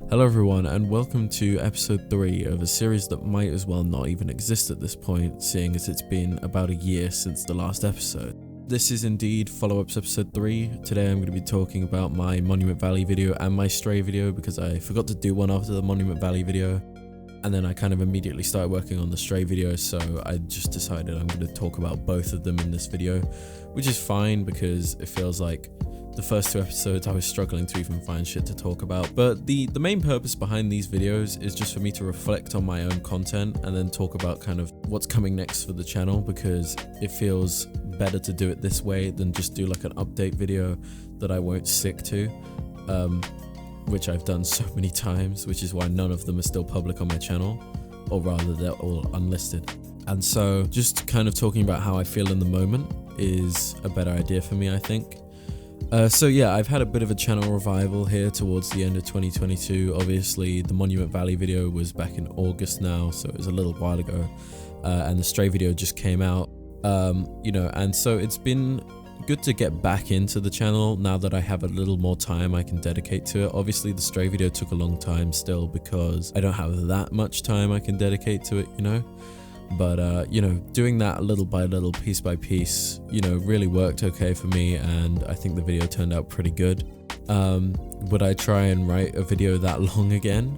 Hello everyone, and welcome to episode 3 of a series that might as well not even exist at this point, seeing as it's been about a year since the last episode. This is indeed follow-ups episode 3. Today I'm going to be talking about my Monument Valley video and my Stray video, because I forgot to do one after the Monument Valley video, and then I kind of immediately started working on the Stray video, so I just decided I'm going to talk about both of them in this video, which is fine because it feels like the first 2 episodes I was struggling to even find shit to talk about. But the main purpose behind these videos is just for me to reflect on my own content and then talk about kind of what's coming next for the channel, because it feels better to do it this way than just do like an update video that I won't stick to, which I've done so many times, which is why none of them are still public on my channel, or rather they're all unlisted. And so just kind of talking about how I feel in the moment is a better idea for me, I think. So yeah, I've had a bit of a channel revival here towards the end of 2022. Obviously, the Monument Valley video was back in August now, so it was a little while ago, and the Stray video just came out, and so it's been good to get back into the channel now that I have a little more time I can dedicate to it. Obviously, the Stray video took a long time still because I don't have that much time I can dedicate to it, But, doing that little by little, piece by piece, really worked okay for me, and I think the video turned out pretty good. Would I try and write a video that long again?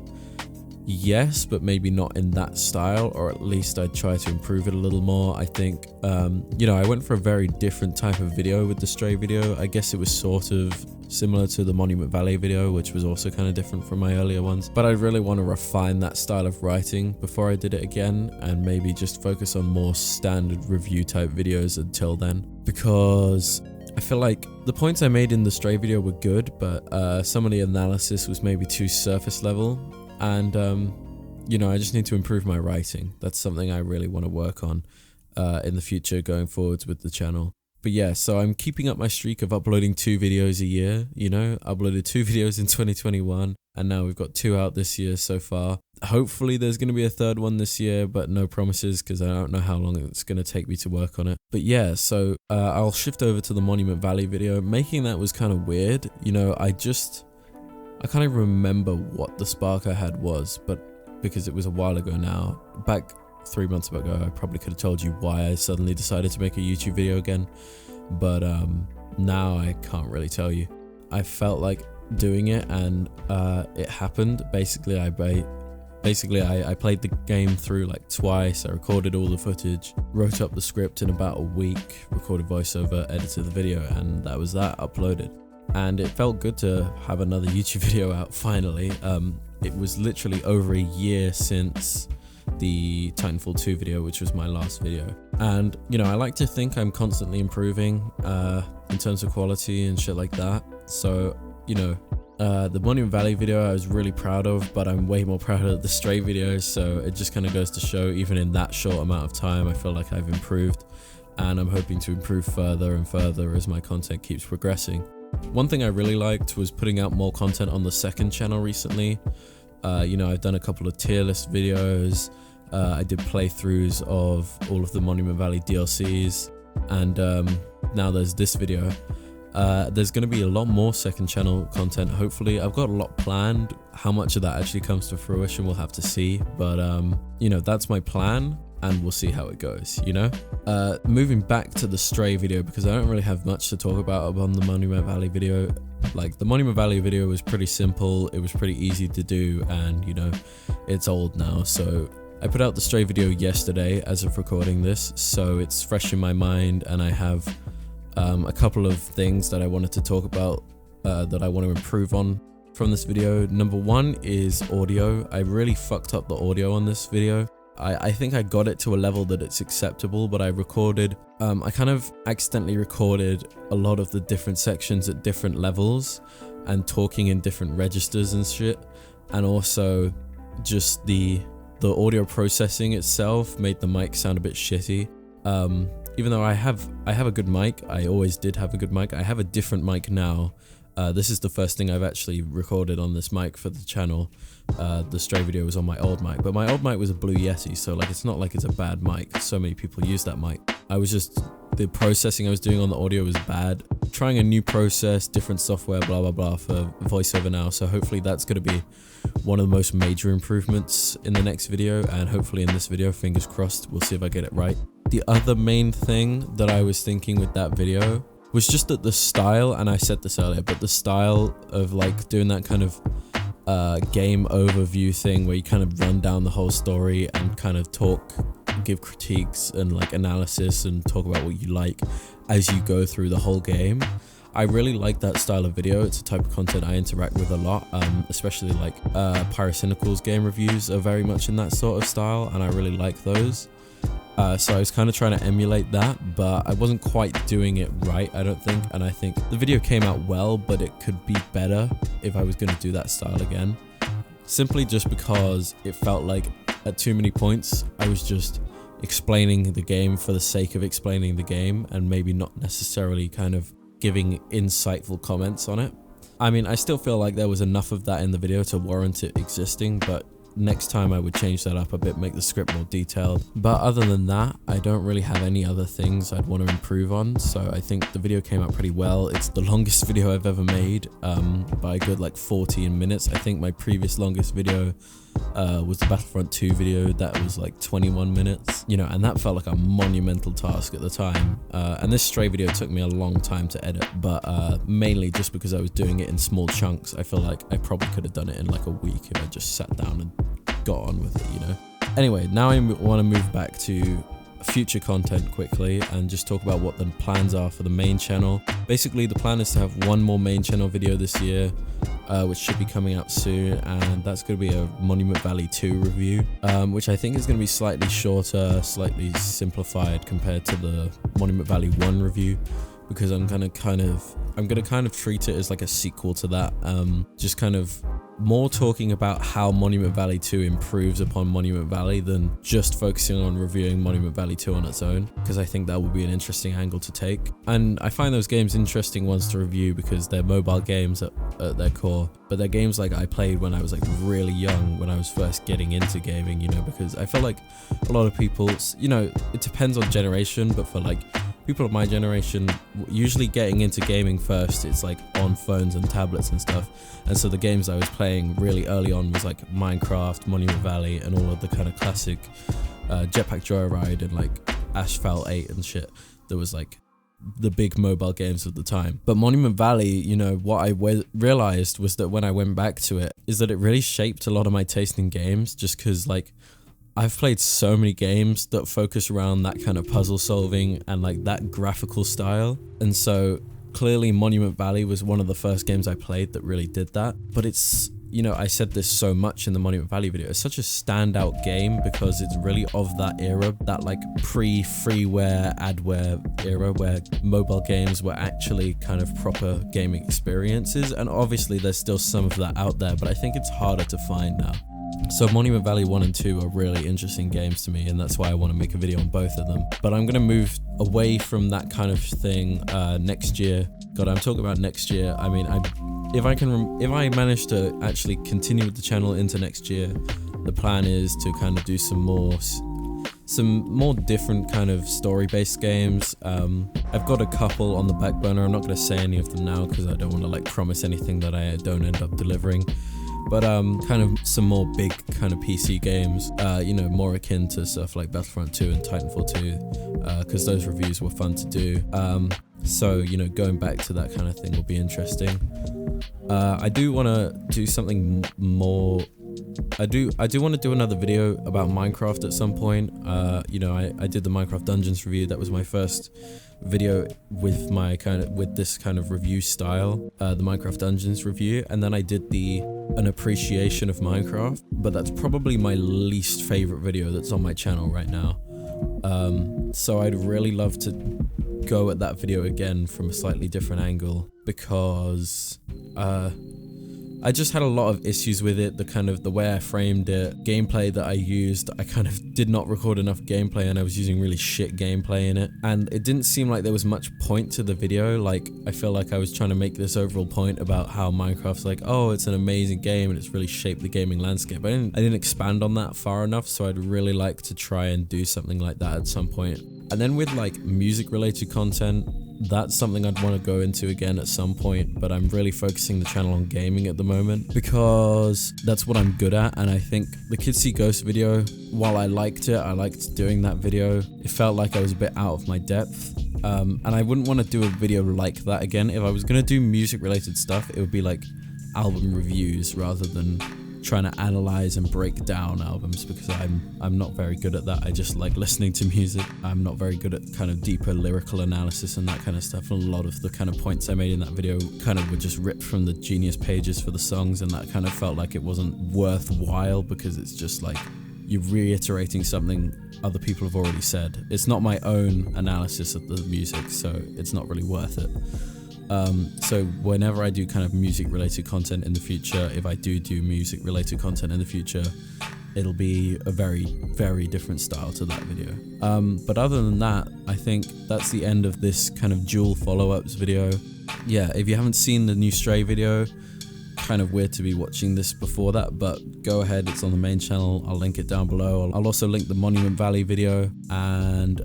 Yes, but maybe not in that style, or at least I'd try to improve it a little more. I think, I went for a very different type of video with the Stray video. I guess it was sort of similar to the Monument Valley video, which was also kind of different from my earlier ones, but I really want to refine that style of writing before I did it again, and maybe just focus on more standard review type videos until then, because I feel like the points I made in the Stray video were good, but some of the analysis was maybe too surface level, and I just need to improve my writing. That's something I really want to work on in the future going forwards with the channel. But yeah, so I'm keeping up my streak of uploading 2 videos a year, uploaded 2 videos in 2021, and now we've got 2 out this year so far. Hopefully there's going to be a 3rd one this year, but no promises because I don't know how long it's going to take me to work on it. But yeah, so I'll shift over to the Monument Valley video. Making that was kind of weird, I can't even remember what the spark I had was, but because it was a while ago now, back 3 months ago, I probably could have told you why I suddenly decided to make a YouTube video again, but now I can't really tell you. I felt like doing it, and it happened. Basically, I played the game through like twice. I recorded all the footage, wrote up the script in about a week, recorded voiceover, edited the video, and that was that, uploaded. And it felt good to have another YouTube video out finally. It was literally over a year since the Titanfall 2 video, which was my last video, and I like to think I'm constantly improving in terms of quality and shit like that. So the Monument Valley video I was really proud of, but I'm way more proud of the Stray video, so it just kind of goes to show, even in that short amount of time, I feel like I've improved, and I'm hoping to improve further and further as my content keeps progressing. One thing I really liked was putting out more content on the second channel recently. I've done a couple of tier list videos. I did playthroughs of all of the Monument Valley DLCs, and now there's this video. There's going to be a lot more second channel content, hopefully. I've got a lot planned. How much of that actually comes to fruition, we'll have to see, but that's my plan, and we'll see how it goes. Moving back to the Stray video, because I don't really have much to talk about on the Monument Valley video. Like, the Monument Valley video was pretty simple, it was pretty easy to do, and it's old now, so I put out the Stray video yesterday as of recording this, so it's fresh in my mind, and I have a couple of things that I wanted to talk about that I want to improve on from this video. Number 1 is audio. I really fucked up the audio on this video. I think I got it to a level that it's acceptable, but I kind of accidentally recorded a lot of the different sections at different levels and talking in different registers and shit, and also just the audio processing itself made the mic sound a bit shitty. Even though I have a good mic, I always did have a good mic. I have a different mic now. This is the first thing I've actually recorded on this mic for the channel. The Stray video was on my old mic, but my old mic was a Blue Yeti, so it's not like it's a bad mic. So many people use that mic. I was just the processing I was doing on the audio was bad. Trying a new process, different software, blah blah blah for voiceover now, so hopefully that's going to be one of the most major improvements in the next video, and hopefully in this video, fingers crossed, we'll see if I get it right. The other main thing that I was thinking with that video was just that the style, and I said this earlier, but the style of like doing that kind of game overview thing where you kind of run down the whole story and kind of talk, give critiques and like analysis and talk about what you like as you go through the whole game. I really like that style of video. It's a type of content I interact with a lot, especially like Pyrocynical's game reviews are very much in that sort of style, and I really like those. So I was kind of trying to emulate that, but I wasn't quite doing it right, I don't think. And I think the video came out well, but it could be better if I was going to do that style again. Simply just because it felt like at too many points, I was just explaining the game for the sake of explaining the game and maybe not necessarily kind of giving insightful comments on it. I mean, I still feel like there was enough of that in the video to warrant it existing, but next time I would change that up a bit, make the script more detailed. But other than that, I don't really have any other things I'd want to improve on, so I think the video came out pretty well. It's the longest video I've ever made, by a good like 14 minutes. I think my previous longest video was the Battlefront 2 video that was like 21 minutes, you know, and that felt like a monumental task at the time. And this Stray video took me a long time to edit, but mainly just because I was doing it in small chunks. I feel like I probably could have done it in like a week if I just sat down and got on with it, you know. Anyway, now I want to move back to future content quickly and just talk about what the plans are for the main channel. Basically, the plan is to have one more main channel video this year, which should be coming out soon, and that's going to be a Monument Valley 2 review, which I think is going to be slightly shorter, slightly simplified compared to the Monument Valley 1 review, because I'm gonna kind of treat it as like a sequel to that, just kind of more talking about how Monument Valley 2 improves upon Monument Valley than just focusing on reviewing Monument Valley 2 on its own, because I think that would be an interesting angle to take. And I find those games interesting ones to review because they're mobile games at their core, but they're games like I played when I was like really young, when I was first getting into gaming, you know, because I feel like a lot of people, you know, it depends on generation, but for like people of my generation, usually getting into gaming first, it's like on phones and tablets and stuff. And so the games I was playing really early on was like Minecraft, Monument Valley, and all of the kind of classic Jetpack Joyride and like Asphalt 8 and shit. There was like the big mobile games of the time. But Monument Valley, you know, what I realized was that when I went back to it, is that it really shaped a lot of my taste in games, just because like I've played so many games that focus around that kind of puzzle solving and like that graphical style. And so clearly Monument Valley was one of the first games I played that really did that. But it's, you know, I said this so much in the Monument Valley video, it's such a standout game because it's really of that era, that like pre-freeware, adware era where mobile games were actually kind of proper gaming experiences. And obviously there's still some of that out there, but I think it's harder to find now. So Monument Valley 1 and 2 are really interesting games to me, and that's why I want to make a video on both of them. But I'm going to move away from that kind of thing next year. God, I'm talking about next year. I mean, if I manage to actually continue with the channel into next year, the plan is to kind of do some more different kind of story-based games. I've got a couple on the back burner. I'm not going to say any of them now because I don't want to like promise anything that I don't end up delivering. But kind of some more big kind of PC games, you know, more akin to stuff like Battlefront 2 and Titanfall 2, because those reviews were fun to do. So, you know, going back to that kind of thing will be interesting. I do want to do something more. I do want to do another video about Minecraft at some point. You know, I did the Minecraft Dungeons review. That was my first video with this kind of review style, the Minecraft Dungeons review, and then I did an appreciation of Minecraft, but that's probably my least favorite video that's on my channel right now. So I'd really love to go at that video again from a slightly different angle, because I just had a lot of issues with it, the way I framed it, gameplay that I used. I kind of did not record enough gameplay and I was using really shit gameplay in it. And it didn't seem like there was much point to the video. Like, I feel like I was trying to make this overall point about how Minecraft's like, oh, it's an amazing game and it's really shaped the gaming landscape. I didn't expand on that far enough, so I'd really like to try and do something like that at some point. And then with like music related content, that's something I'd want to go into again at some point, but I'm really focusing the channel on gaming at the moment because that's what I'm good at. And I think the Kids See Ghosts video, while I liked doing that video, it felt like I was a bit out of my depth. And I wouldn't want to do a video like that again. If I was going to do music related stuff, it would be like album reviews rather than trying to analyze and break down albums, because I'm not very good at that. I just like listening to music. I'm not very good at kind of deeper lyrical analysis and that kind of stuff. And a lot of the kind of points I made in that video kind of were just ripped from the Genius pages for the songs, and that kind of felt like it wasn't worthwhile because it's just like you're reiterating something other people have already said. It's not my own analysis of the music, so it's not really worth it. So whenever I do kind of music related content in the future, if I do music related content in the future, it'll be a very, very different style to that video. But other than that, I think that's the end of this kind of dual follow-ups video. Yeah, if you haven't seen the new Stray video, kind of weird to be watching this before that, but go ahead, it's on the main channel. I'll link it down below. I'll also link the Monument Valley video, and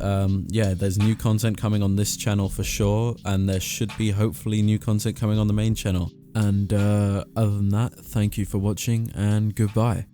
yeah, there's new content coming on this channel for sure, and there should be hopefully new content coming on the main channel. And other than that, thank you for watching and goodbye.